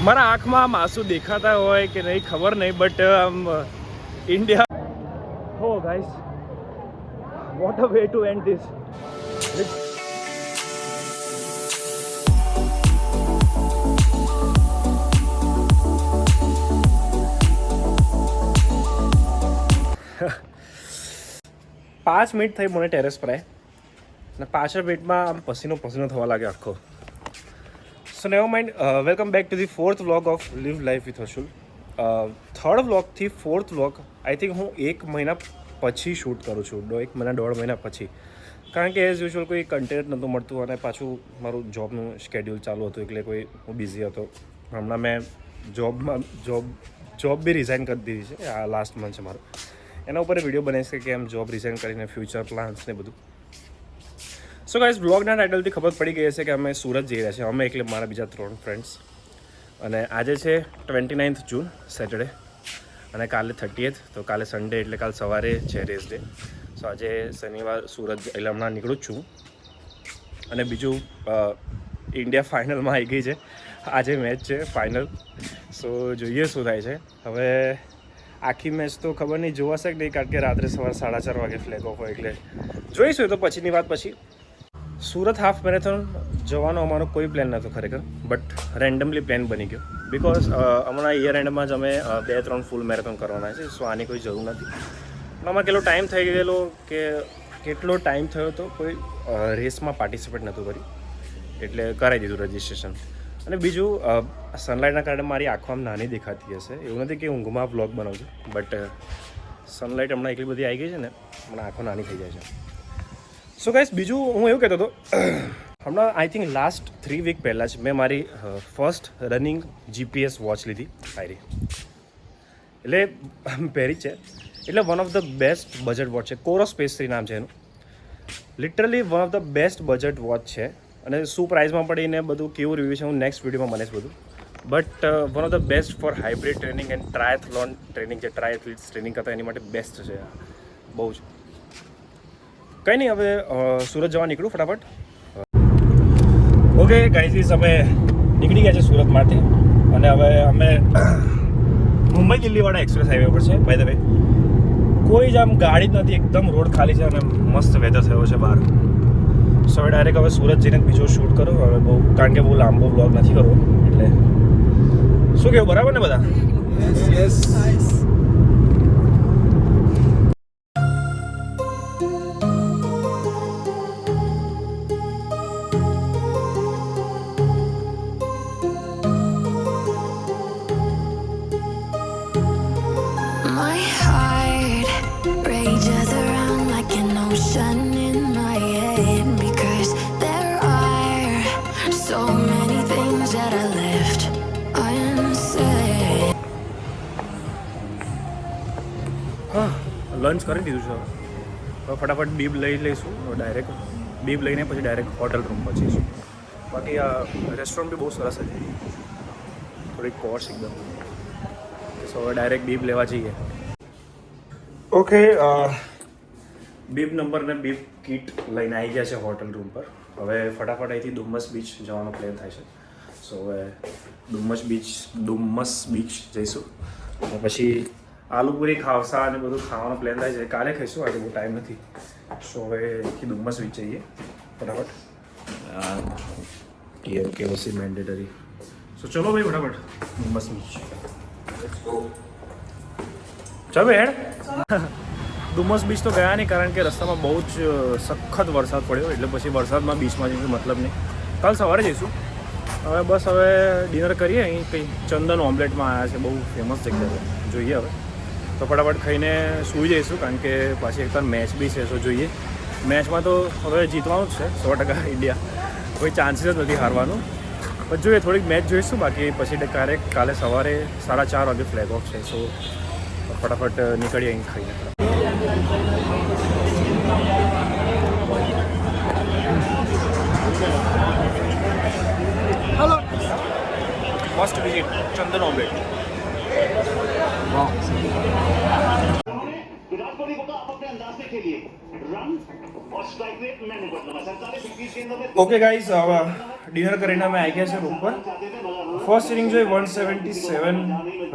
મારા આંખમાં આમ આંસુ દેખાતા હોય કે નહીં ખબર નહીં, બટ આમ ઇન્ડિયા હો guys, what a way to and this. 5 minute થઈ મને ટેરેસ પર અને પાછળ પેટમાં આમ પસીનો થવા લાગે આખો. So never mind, welcome back to the 4th vlog of Live Life with Harshul. 3rd વ્લોગથી 4th વ્લોગ આઈ થિંક હું 1 મહિના પછી શૂટ કરું છું, 1 મહિના 1.5 મહિના પછી, કારણ કે એઝ યુઝ્યુઅલ કોઈ કન્ટેન્ટ નહોતું મળતું અને પાછું મારું જોબનું શેડ્યુલ ચાલુ હતું, એટલે હું બિઝી હતો. હમણાં મેં જોબ બી રિઝાઇન કરી દીધી છે. આ લાસ્ટ મંથ છે મારું. એના ઉપર વિડીયો બનાવીશ કે કેમ જોબ રિઝાઇન કરીને ફ્યુચર પ્લાન્સ ને બધું. સો ગાઈઝ, બ્લોગના ટાઇટલથી ખબર પડી ગઈ હશે કે અમે સુરત જઈ રહ્યા છીએ, અમે એટલે મારા બીજા 3 ફ્રેન્ડ્સ. અને આજે છે 29th જૂન સેટરડે અને કાલે 30th, તો કાલે સન્ડે એટલે કાલ સવારે છે રેસ ડે. સો આજે શનિવાર સુરત એટલે હમણાં નીકળું જ છું. અને બીજું, ઇન્ડિયા ફાઇનલમાં આવી ગઈ છે, આજે મેચ છે ફાઇનલ. સો જોઈએ શું થાય છે. હવે આખી મેચ તો ખબર નહીં જોવાશે કે નહીં, કારણ કે રાત્રે સવારે 4:30 વાગે ફ્લેગ ઓફ હોય, એટલે જોઈશું. તો પછીની વાત પછી. સુરત હાફ મેરેથોન જવાનો અમારો કોઈ પ્લાન નહોતો ખરેખર, બટ રેન્ડમલી પ્લાન બની ગયો. બિકોઝ હમણાં યર એન્ડમાં જ અમે 2-3 ફૂલ મેરેથોન કરવાના છે. સો આની કોઈ જરૂર નથી. આમાં કેટલો ટાઈમ થઈ ગયેલો કે કેટલો ટાઈમ થયો તો કોઈ રેસમાં પાર્ટિસિપેટ નહોતું કર્યું, એટલે કરાવી દીધું રજિસ્ટ્રેશન. અને બીજું, સનલાઇટના કારણે મારી આંખો આમ નાની દેખાતી હશે. એવું નથી કે ઊંઘમાં વ્લોગ બનાવું છું, બટ સનલાઇટ હમણાં એટલી બધી આવી ગઈ છે ને, હમણાં આંખો નાની થઈ જાય છે. સો ગાઈસ, બીજું હું એવું કહેતો હતો, હમણાં આઈ થિંક લાસ્ટ 3 વીક પહેલાં જ મેં મારી ફર્સ્ટ રનિંગ GPS વોચ લીધી. આયરી એટલે પહેરી છે, એટલે one of the best budget watch છે. કોરોસ્પેસ 3 નામ છે એનું. Literally one of the best budget watch છે. અને શું પ્રાઇઝમાં પડીને બધું કેવું રિવ્યુ છે હું નેક્સ્ટ વિડીયોમાં બનીશ બધું. But one of the best for hybrid training and triathlon training, જે ટ્રાયથ્લીટ્સ ટ્રેનિંગ કરતા એની માટે બેસ્ટ છે. બહુ જ કંઈ નહીં. હવે સુરત જવા નીકળું ફટાફટ. ઓકે ગાઈઝ, અમે નીકળી ગયા છે સુરતમાંથી અને હવે અમે મુંબઈ દિલ્હીવાળા એક્સપ્રેસ હાઈવે પર છે. બાય ધ વે કોઈ જ આમ ગાડી જ નથી, એકદમ રોડ ખાલી છે અને મસ્ત વેધર થયો છે બહાર. સો હવે ડાયરેક્ટ હવે સુરત જઈને બીજો શૂટ કરો હવે બહુ, કારણ કે બહુ લાંબો વ્લોગ નથી કરવો. એટલે શું કેવું, બરાબર ને બધા? યસ. લંચ કરી દીધું છે. હવે ફટાફટ બીબ લઈ લઈશું. ડાયરેક્ટ બીબ લઈને પછી ડાયરેક્ટ હોટલ રૂમ પહોંચીશું. બાકી આ રેસ્ટોરન્ટ બી બહુ સરસ હતી, થોડીક પોશ એકદમ. સો હવે ડાયરેક્ટ બીબ લેવા જઈએ. ઓકે, બીબ નંબર ને બીબ કિટ લઈને આવી ગયા છે હોટલ રૂમ પર. હવે ફટાફટ અહીંથી ડુમ્મસ બીચ જવાનો પ્લાન થાય છે. સો હવે ડુમ્મસ બીચ જઈશું અને પછી આલુપુરી ખાવસા અને બધું ખાવાનો પ્લાન થાય છે. કાલે ખાઈશું, આજે બહુ ટાઈમ નથી. સો હવે અહીંથી ડુમ્મસ બીચ જઈએ ફટાફટ. TMKOC mandatory. સો ચલો ભાઈ ફટાફટ ડુમ્મસ બીચ. ચાલો હેડ. ડુમ્મસ બીચ તો ગયા નહીં, કારણ કે રસ્તામાં બહુ જ સખત વરસાદ પડ્યો, એટલે પછી વરસાદમાં બીચમાં જઈને મતલબ નહીં. કાલ સવારે જઈશું. હવે બસ હવે ડિનર કરીએ. અહીં કંઈ ચંદન ઓમ્લેટમાં આવ્યા છે, બહુ ફેમસ જગ્યા છે, જોઈએ હવે. તો ફટાફટ ખાઈને સૂઈ જઈશું, કારણ કે પાછી એકવાર મેચ બી છે. તો જોઈએ, મેચમાં તો હવે જીતવાનું જ છે 100%. ઇન્ડિયા કોઈ ચાન્સીસ જ નથી હારવાનું. પણ જોઈએ, થોડીક મેચ જોઈશું. બાકી પછી કાલે સવારે 4:30 વાગે ફ્લેગ ઓફ છે. સો ફટાફટ નીકળીએ અહીં ખાઈને. હેલો, મસ્ટ વિઝિટ ચંદન ઓમ્લેટ. ઓકે ગાઈઝ, હવે ડિનર કરીને અમે આવી ગયા છે રૂમ પર ફર્સ્ટ ઇનિંગ જોઈએ 177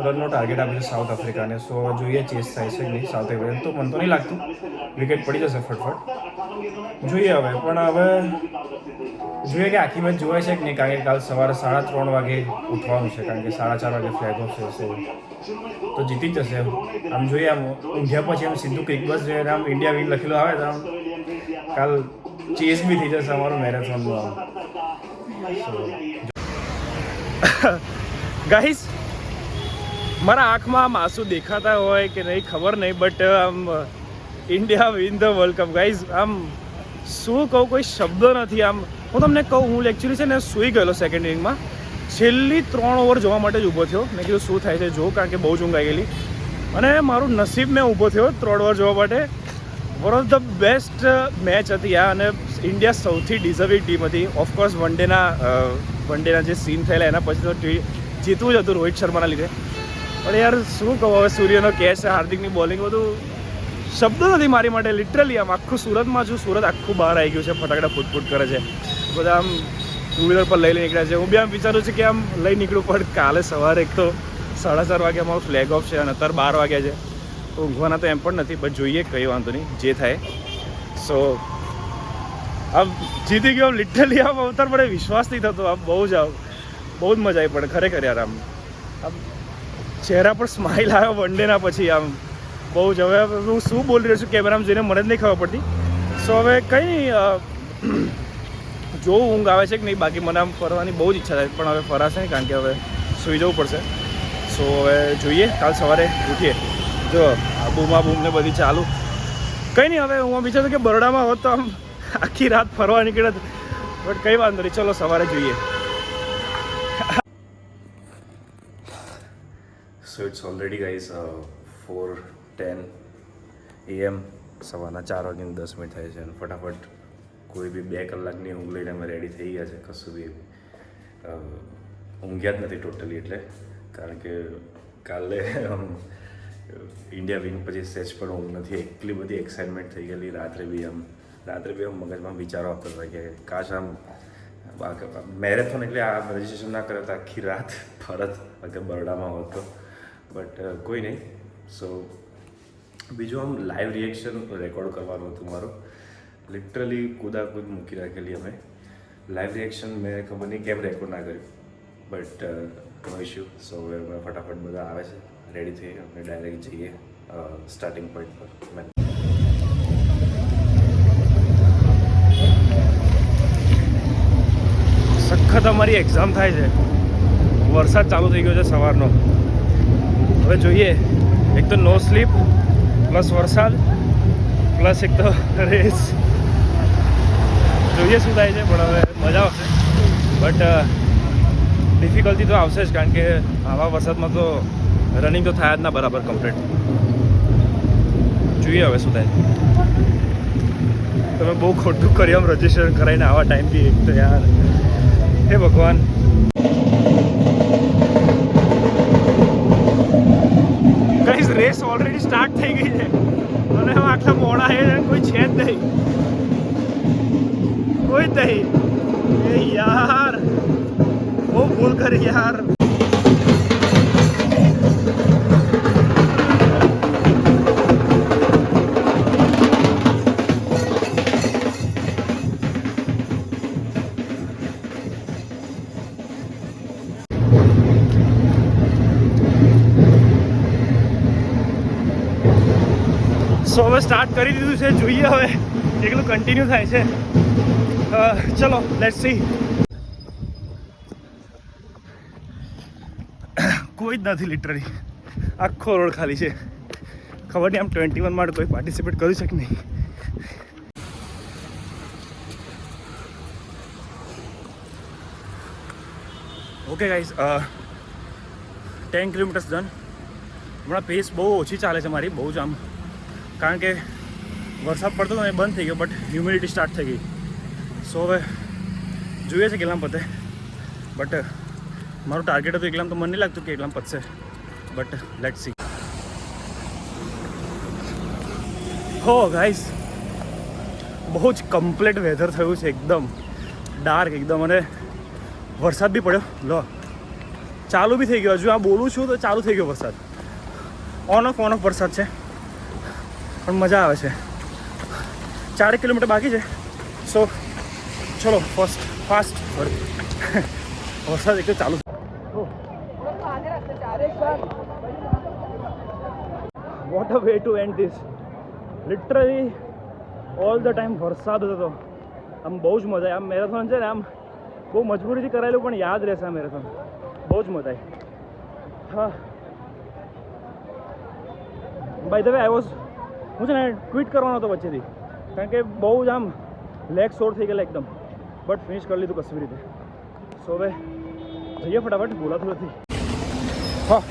રનનો ટાર્ગેટ આપે છે સાઉથ આફ્રિકાને. સો જોઈએ ચેસ થાય છે કે નહીં સાઉથ આફ્રિકા. તો મને તો નહીં લાગતું વિકેટ પડી જશે ફટફટ. જોઈએ હવે, પણ હવે જોઈએ કે આખી મેચ જોવાય છે કે નહીં, કારણ કે કાલ સવારે 3:30 વાગે ઉઠવાનું છે, કારણ કે 4:30 વાગે ફ્લેગ ઓફ છે. સો તો જીતી જ જશે. આમ જોઈએ, આમ ઊંઘ્યા પછી આમ સીધું ક્રિક બસ જોઈએ, આમ ઇન્ડિયા વિન લખેલું આવે તો આમ કાલ ચેસ બી થઈ જશે અમારું મેરેથોનનું આમ. ગાઈસ, મારા આંખમાં આમ આંસુ દેખાતા હોય કે નહીં ખબર નહીં, બટ આમ India win the world cup. Guys, આમ શું કહું, કોઈ શબ્દ નથી. આમ હું તમને કહું, હું એકચ્યુઅલી છે ને સૂઈ ગયેલો સેકન્ડ ઇનિંગમાં. છેલ્લી 3 ઓવર જોવા માટે જ ઊભો થયો. મેં કીધું શું થાય છે જો, કારણ કે બહુ જ ઊંઘ આવી ગયેલી. અને મારું નસીબ મેં ઊભો થયો 3 ઓવર જોવા માટે. One of the best match હતી આ, અને ઇન્ડિયા સૌથી ડિઝર્વિંગ ટીમ હતી. ઓફકોર્સ વન ડેના જે સીન થયેલા એના પછી તો જીતવું જ હતું રોહિત શર્માના લીધે. પણ યાર શું કહું, હવે સૂર્યનો કેચ, હાર્દિકની બોલિંગ, બધું શબ્દો નથી મારી માટે. લિટરલી આમ આખું સુરતમાં છું, સુરત આખું બહાર આવી ગયું છે, ફટાકડા ફૂટ કરે છે બધા. આમ ટુ વ્હીલર પર લઈ નીકળ્યા છે. હું બી આમ વિચારું છું કે આમ લઈ નીકળું, પણ કાલે સવારે એક તો 4:30 વાગે અમારો ફ્લેગ ઓફ છે અને અત્યારે 12 વાગ્યા છે. તો ઊંઘવાના તો એમ પણ નથી, બટ જોઈએ, કંઈ વાંધો નહીં, જે થાય. સો આમ જીતી ગયો, લિટરલી આમ અવતાર પડે વિશ્વાસ નહીં થતો. આમ બહુ જ મજા આવી પડે ખરેખર યાર. આમ ચહેરા પર સ્માઇલ આવ્યો વન ડેના પછી. આમ બહુ જ. હવે હું શું બોલી રહ્યો છું કેમેરામાં જોઈને મને જ નહીં ખબર પડતી. સો હવે કંઈ નહીં, જોવું ઊંઘ આવે છે કે નહીં. બાકી મને આમ ફરવાની બહુ જ ઈચ્છા થાય, પણ હવે ફરાશે નહીં, કારણ કે હવે સૂઈ જવું પડશે. સો હવે જોઈએ, કાલ સવારે ઉઠીએ. જો આ બૂમ ને બધી ચાલુ. કંઈ નહીં, હવે હું વિચારું કે બરોડામાં હોત તો આમ આખી રાત ફરવા નીકળે, બટ કંઈ વાંધો નહીં, ચલો સવારે જોઈએ. So it's already guys 4:10 AM. સવારના 4:10 થાય છે, અને ફટાફટ કોઈ બી 2 કલાકની ઊંઘ લઈને અમે રેડી થઈ ગયા છે. કશું બી ઊંઘ્યા જ નથી ટોટલી, એટલે કારણ કે કાલે ઇન્ડિયા વિન પછી સેચ પણ ઊંઘ નથી. એટલી બધી એક્સાઇટમેન્ટ થઈ ગયેલી. રાત્રે બી આમ મગજમાં વિચારો આવતા હતા કે કાશ આમ મેરેથોન, એટલે આ રજિસ્ટ્રેશન ના કરે તો આખી રાત ફરત અગર બરોડામાં હોત તો. બટ કોઈ નહીં. સો બીજું આમ લાઈવ રિએક્શન રેકોર્ડ કરવાનું હતું મારું. લિટરલી કૂદાકૂદ મૂકી રાખેલી અમે. લાઈવ રિએક્શન મેં ખબર નહીં કેમ રેકોર્ડ ના કર્યું, બટ નો ઇશ્યુ. સો હવે અમે ફટાફટ બધા આવે છે, રેડી થઈ અમે ડાયરેક્ટ જઈએ સ્ટાર્ટિંગ પોઈન્ટ પર. સખત અમારી એક્ઝામ થાય છે. વરસાદ ચાલુ થઈ ગયો છે સવારનો. હવે જોઈએ, એક તો નો સ્લીપ પ્લસ વરસાદ પ્લસ એક તો રેસ. જોઈએ શું થાય છે, પણ હવે મજા આવશે. બટ ડિફિકલ્ટી તો આવશે જ, કારણ કે આવા વરસાદમાં તો રનિંગ તો થાય જ ના બરાબર કમ્પ્લીટ. જોઈએ હવે શું થાય. તમે બહુ ખોટું કર્યું આમ રજિસ્ટ્રેશન કરાવીને આવા ટાઈમથી. એક તો યાર, હે ભગવાન. ગાઈસ, રેસ ઓલરેડી સ્ટાર્ટ થઈ ગઈ છે, અને હવે આટલા મોડા છે, કોઈ છે જ નહીં, કોઈ જ નહીં. એ યાર બહુ ભૂલ કરી યાર. સો હવે સ્ટાર્ટ કરી દીધું છે. જોઈએ હવે કેટલું કન્ટિન્યુ થાય છે. ચલો લેટ્સ સી. કોઈ જ નથી, લિટરલી આખો રોડ ખાલી છે. ખબર નહીં આમ 21 માટે કોઈ પાર્ટિસિપેટ કરી શકે નહીં. Okay guys, 10 kilometres done. હમણાં પેસ બહુ ઓછી ચાલે છે મારી, બહુ જ આમ, કારણ કે વરસાદ પડતો હતો એ બંધ થઈ ગયો, બટ હ્યુમિડિટી સ્ટાર્ટ થઈ ગઈ. સો હવે જોઈએ છે કેટલામ પતે, બટ મારું ટાર્ગેટ હતું એકલામ, તો મને નહીં લાગતું કે એકલામ પતશે, બટ લેટ્સ સી. હો ગાઈસ, બહુ જ કમ્પ્લીટ વેધર થયું છે, એકદમ ડાર્ક એકદમ, અને વરસાદ બી પડ્યો. લો ચાલુ બી થઈ ગયો. હજુ આ બોલું છું તો ચાલુ થઈ ગયો વરસાદ. ઓન ઓફ વરસાદ છે, પણ મજા આવે છે. 4 કિલોમીટર બાકી છે. સો ચલો ફાસ્ટ વરસાદ એક ચાલુ. What a way to and this. Literally all the time વરસાદ હતો. આમ બહુ જ મજા આવી. આમ મેરેથોન છે ને, આમ બહુ મજબૂરીથી કરાયેલું, પણ યાદ રહેશે આ મેરેથોન. બહુ જ મજા આવી. હા બાય ધ વે હું છે ને ટ્વીટ કરવાનો હતો વચ્ચેથી, કારણ કે બહુ જ આમ લેગ સોર થઈ ગયેલા એકદમ, બટ ફિનિશ કરી લીધું કસી રીતે. સો હવે જઈએ ફટાફટ, બોલાતું નથી. હા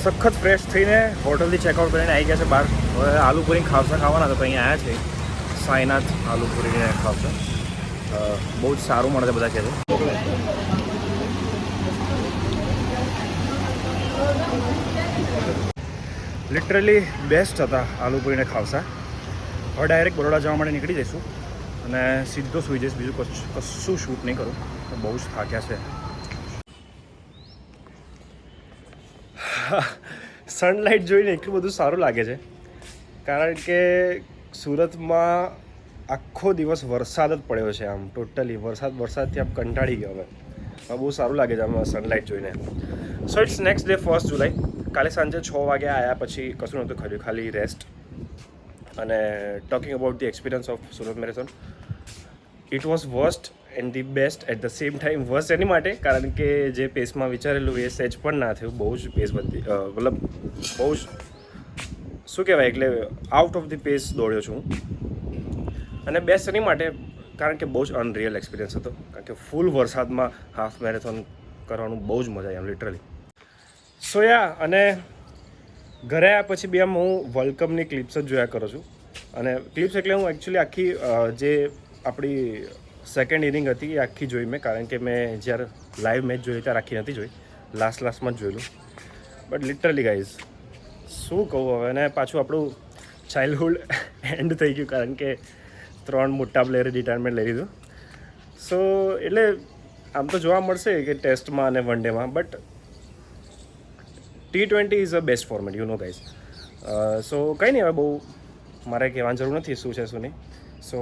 સખત ફ્રેશ થઈને હોટલથી ચેકઆઉટ કરીને આવી ગયા છે બહાર. હવે આલુપુરી ખાવસા ખાવાના તો અહીંયા આવ્યા છે. સાઈનાથ આલુપુરીને ખાવસા બહુ જ સારું મળે છે બધા કહે છે. લિટરલી બેસ્ટ હતા આલુપુરીને ખાવસા. હવે ડાયરેક્ટ બરોડા જવા માટે નીકળી જઈશું અને સીધો સૂઈ જઈશ. બીજું કશું શૂટ નહીં કરું, બહુ જ થાક્યા છે. સનલાઇટ જોઈને એટલું બધું સારું લાગે છે, કારણ કે સુરતમાં આખો દિવસ વરસાદ જ પડ્યો છે. આમ ટોટલી વરસાદથી આમ કંટાળી ગયો. હવે બહુ સારું લાગે છે આમ સનલાઇટ જોઈને. સો ઇટ્સ નેક્સ્ટ ડે 1 જુલાઈ. કાલે સાંજે 6 વાગે આવ્યા પછી કશું નહોતું કર્યું, ખાલી રેસ્ટ. અને talking about the experience of Surat marathon, it was worst and the best at the same time. Worst એની માટે કારણ કે જે પેસમાં વિચારેલું એ સેજ પણ ના થયું. બહુ જ પેસ બધી મતલબ બહુ જ શું કહેવાય, એટલે આઉટ ઓફ ધી પેસ દોડ્યો છું. અને બેસ્ટ એની માટે કારણ કે બહુ જ અનરિયલ એક્સપિરિયન્સ હતો, કારણ કે ફૂલ વરસાદમાં હાફ મેરેથોન કરવાનું બહુ જ મજા આવી આમ લિટરલી. સો યા, અને ઘરે આવ્યા પછી બી આમ હું વર્લ્ડ કપની ક્લિપ્સ જ જોયા કરું છું. અને ક્લિપ્સ એટલે હું એકચ્યુઅલી આખી જે આપણી સેકન્ડ ઇનિંગ હતી એ આખી જોઈ મેં, કારણ કે મેં જ્યારે લાઈવ મેચ જોઈ ત્યારે આખી નથી જોઈ, લાસ્ટમાં જ જોયેલું. બટ લિટરલી ગાઈઝ શું કહું હવે. અને પાછું આપણું ચાઇલ્ડહુડ એન્ડ થઈ ગયું, કારણ કે 3 મોટા પ્લેયરે રિટાયરમેન્ટ લઈ લીધું. સો એટલે આમ તો જોવા મળશે કે ટેસ્ટમાં અને વન ડેમાં, but T20 is a best format, you know guys. So કંઈ નહીં, હવે બહુ મારે કહેવાની જરૂર નથી શું છે શું નહીં. So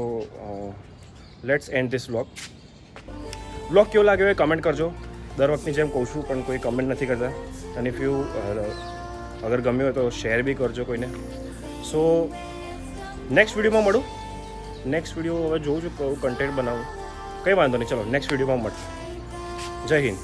let's and this vlog કેવો લાગ્યો એ કમેન્ટ કરજો. દર વખતની જેમ કહું છું, પણ કોઈ કમેન્ટ નથી કરતા. અને ઇફ યુ અગર ગમ્યું હોય તો શેર બી કરજો કોઈને. સો નેક્સ્ટ વિડીયોમાં મળું. નેક્સ્ટ વિડીયો હવે જોઉં છું કયું કન્ટેન્ટ બનાવું, કંઈ વાંધો નહીં. ચલો નેક્સ્ટ વિડીયોમાં મળશું. જય હિન્દ.